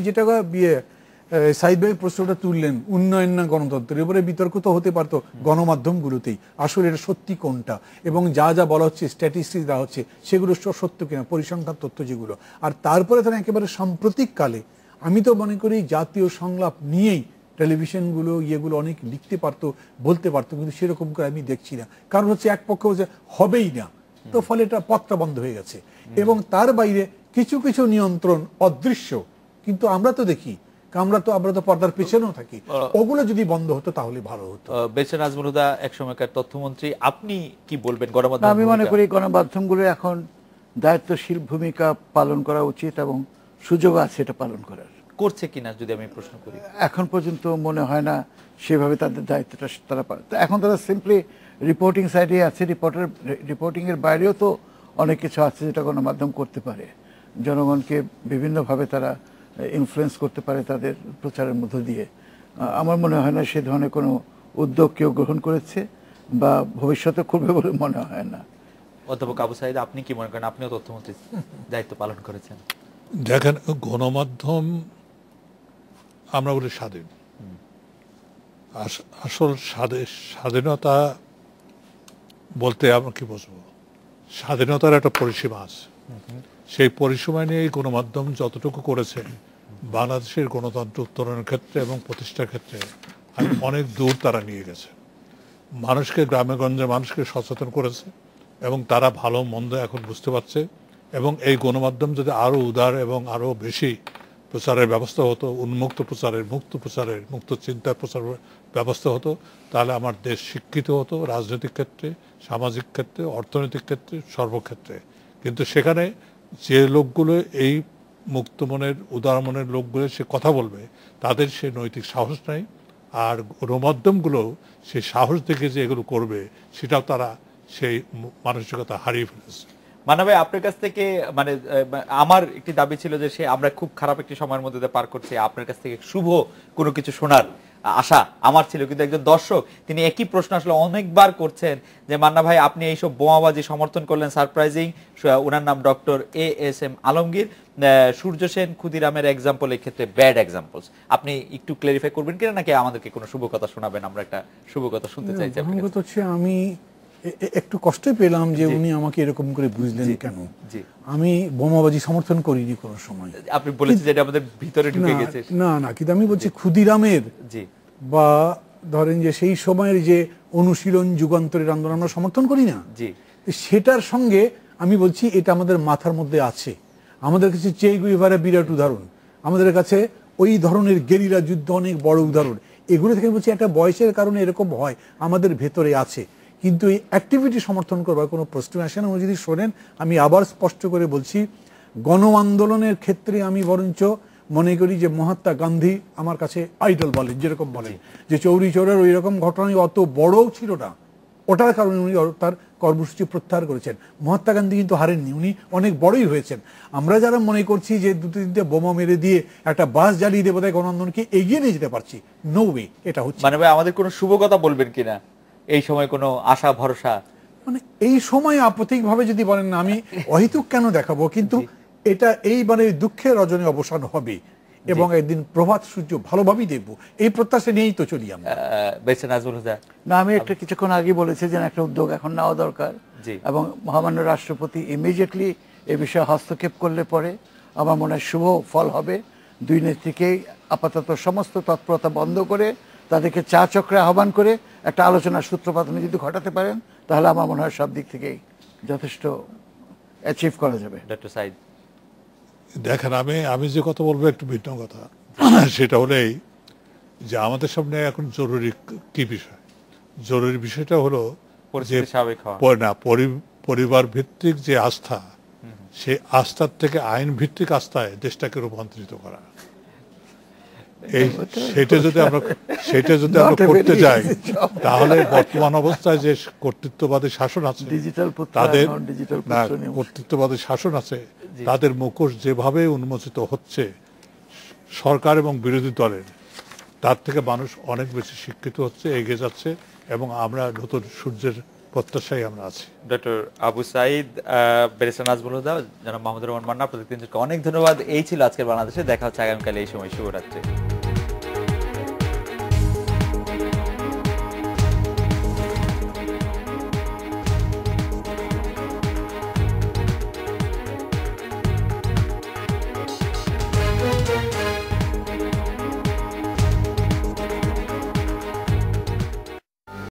যেটা সাইদ ভাই প্রশ্নটা তুললেন, উন্নয়ন না গণতন্ত্রের উপরে বিতর্ক তো হতে পারতো গণমাধ্যমগুলোতেই, আসলে এটা সত্যি কোনটা এবং যা যা বলা হচ্ছে স্ট্যাটিস্টিক্স দেওয়া হচ্ছে সেগুলো সত্য কিনা, পরিসংখ্যান তথ্য যেগুলো। আর তারপরে তারা একেবারে সাম্প্রতিক কালে আমি তো মনে করি জাতীয় সংলাপ নিয়েই টেলিভিশনগুলো ইয়েগুলো অনেক লিখতে পারতো, বলতে পারতো, কিন্তু সেরকম করে আমি দেখছি না। কারণ হচ্ছে এক পক্ষ হচ্ছে হবেই না, তো ফলে এটা পথটা বন্ধ হয়ে গেছে। এবং তার বাইরে কিছু কিছু নিয়ন্ত্রণ অদৃশ্য, কিন্তু আমরা তো দেখি, আমরা তো পর্দার পেছনেও থাকি, ওগুলো যদি বন্ধ হতো তাহলে ভালো হতো। বেচে নাজমুল হুদা এক সময়কার তথ্যমন্ত্রী, আপনি কি বলবেন গণমাধ্যম? আমি মনে করি গণমাধ্যমগুলো এখন দায়িত্বশীল ভূমিকা পালন করা উচিত এবং সুযোগ আছে এটা পালন করার। করছে কিনা যদি আমি প্রশ্ন করি, এখন পর্যন্ত মনে হয় না সেভাবে তাদের দায়িত্বটা তারা পারে। এখন তারা সিম্পলি রিপোর্টিং সাইডে আছে, রিপোর্টিং এর বাইরেও তো অনেক কিছু আছে যেটা গণমাধ্যম করতে পারে। জনগণকে বিভিন্নভাবে তারা ইনফ্লুয়েন্স করতে পারে তাদের প্রচারের মধ্য দিয়ে। আমার মনে হয় না সে ধরনের কোনো উদ্যোগ কেউ গ্রহণ করেছে বা ভবিষ্যতে করবে বলে মনে হয় না। অধ্যাপক আবু সাঈদ, আপনি কি মনে করেন? আপনিও তথ্যমন্ত্রী দায়িত্ব পালন করেছেন। দেখেন, গণমাধ্যম আমরা বলি স্বাধীন, আসল স্বাধীনতা বলতে আমরা কি বুঝবো? স্বাধীনতার একটা পরিসীমা আছে, সেই পরিসীমা নিয়ে গণমাধ্যম যতটুকু করেছে বাংলাদেশের গণতন্ত্র উত্তরণের ক্ষেত্রে এবং প্রতিষ্ঠার ক্ষেত্রে অনেক দূর তারা নিয়ে গেছে। মানুষকে, গ্রামে গঞ্জে মানুষকে সচেতন করেছে এবং তারা ভালো মন্দ এখন বুঝতে পারছে। এবং এই গণমাধ্যম যদি আরও উদার এবং আরও বেশি প্রচারের ব্যবস্থা হতো, উন্মুক্ত প্রচারের, মুক্ত প্রচারের, মুক্ত চিন্তার প্রচার ব্যবস্থা হতো, তাহলে আমার দেশ শিক্ষিত হতো রাজনৈতিক ক্ষেত্রে, সামাজিক ক্ষেত্রে, অর্থনৈতিক ক্ষেত্রে, সর্বক্ষেত্রে। কিন্তু সেখানে যে লোকগুলো এই মুক্ত মনের, উদার মনের লোকগুলো সে কথা বলবে, তাদের সে নৈতিক সাহস নাই। আর গণমাধ্যমগুলো সেই সাহস দেখে যে এগুলো করবে, সেটাও তারা সেই মানসিকতা হারিয়ে ফেলেছে। মানে ভাই, আপনার কাছ থেকে মানে আমার একটি দাবি ছিল যে আমরা খুব খারাপ একটি সময়ের মধ্যে পার করছি, আপনার কাছ থেকে শুভ কোনো কিছু শোনার আশা আমার ছিল। কিন্তু একজন দর্শক তিনি একই প্রশ্ন আসলে অনেকবার করছেন যে মান্না ভাই, আপনি এইসব বোমাবাজি সমর্থন করলেন, সারপ্রাইজিং। ওনার নাম doctor ASM Alamgir. Surya Sen, ক্ষুদিরামের example এই ক্ষেত্রে ব্যাড এক্সাম্পলস। আপনি একটু ক্লারিফাই করবেন কিনা, নাকি আমাদেরকে কোনো শুভ কথা শোনাবেন? আমরা একটা শুভ কথা শুনতে চাইছি। আমি একটু কষ্ট পেলাম যে উনি আমাকে এরকম করে বুঝলেন কেন। আমি বোমাবাজি সমর্থন করিনি কোনো সময়। আপনি বলেছেন যে এটা আমাদের ভিতরে ঢুকে গেছে। না, কিন্তু আমি বলছি ক্ষুদিরামের বা ধরেন যে সেই সময়ের যে অনুশীলন, যুগান্তরের আন্দোলন আমরা সমর্থন করি না, সেটার সঙ্গে আমি বলছি এটা আমাদের মাথার মধ্যে আছে। আমাদের কাছে চে গুয়েভারা বিরাট উদাহরণ, আমাদের কাছে ওই ধরনের গেরিলা যুদ্ধ অনেক বড় উদাহরণ। এগুলো থেকে বলছি একটা বয়সের কারণে এরকম হয়, আমাদের ভেতরে আছে। কিন্তু এই অ্যাক্টিভিটি সমর্থন করবার কোনো প্রশ্ন আসে না। যদি শোনেন, আমি আবার স্পষ্ট করে বলছি, গণ আন্দোলনের ক্ষেত্রে আমি বরঞ্চ মনে করি যে মহাত্মা গান্ধী আমার কাছে আইডল বলেন, যেরকম বলেন যে চৌরি চৌরার ওই রকম ঘটনা অত বড়ও ছিল না, ওটার কারণে উনি তার কর্মসূচি প্রত্যাহার করেছেন। মহাত্মা গান্ধী কিন্তু হারেননি, উনি অনেক বড়ই হয়েছেন। আমরা যারা মনে করছি যে দুটো তিনটে বোমা মেরে দিয়ে একটা বাস জ্বালিয়ে দিয়ে বোধহয় গণ আন্দোলনকে এগিয়ে নিয়ে যেতে পারছি, নো ওয়ে। এটা হচ্ছে মানে ভাই, আমাদের কোনো শুভ কথা বলবেন কিনা এই সময়, কোনো আশা ভরসা? মানে এই সময় আপত্তিক ভাবে যদি বলেন না, আমি অহেতুক কেন দেখাবো, কিন্তু এটা এই মানে দুঃখের রজনী অবসান হবে এবং একদিন প্রভাত সূর্য ভালোভাবেই দেখবো, এই প্রত্যাশা নিয়েই তো চলি আমরা। বেচে নাজমুল হুদা, না, আমি একটা কিছুক্ষণ আগে বলেছি যে একটা উদ্যোগ এখন নেওয়া দরকার এবং মহামান্য রাষ্ট্রপতি ইমিডিয়েটলি এ বিষয়ে হস্তক্ষেপ করলে পরে আমার মনে হয় শুভ ফল হবে। দুই নেত্রীকেই আপাতত সমস্ত তৎপরতা বন্ধ করে তাদেরকে চা চক্রে আহ্বান করে একটা আলোচনার সূত্রপাত যদি ঘটাতে পারেন, তাহলে আমার মনে হয় সব দিক থেকেই যথেষ্ট অ্যাচিভ করা যাবে। ডক্টর সাঈদ, দেখেন, আমি যে কথা বলবো একটু ভিন্ন কথা। সেটা হলেই যে আমাদের সামনে এখন জরুরি কি বিষয়, জরুরি বিষয়টা হলো যে পরিবার ভিত্তিক যে আস্থা, সেই আস্থার থেকে আইন ভিত্তিক আস্থায় দেশটাকে রূপান্তরিত করা। সেটা যদি আমরা করতে যাই, তাহলে বর্তমান অবস্থায় যে কর্তৃত্ববাদী শাসন আছে, কর্তৃত্ববাদী শাসন আছে, তাদের মুখোশ যেভাবে উন্মোচিত হচ্ছে সরকার এবং বিরোধী দলের, তার থেকে মানুষ অনেক বেশি শিক্ষিত হচ্ছে, এগিয়ে যাচ্ছে এবং আমরা নতুন সূর্যের প্রত্যাশায় আমরা আছি। ডক্টর আবু সাঈদ, ব্যারিস্টার নাজমুল হুদা, জনাব মাহমুদুর রহমান মান্না, প্রত্যেক দিন অনেক ধন্যবাদ। এই ছিল আজকের বাংলাদেশে। দেখা হচ্ছে আগামীকাল এই সময়। শুভরাত্রি।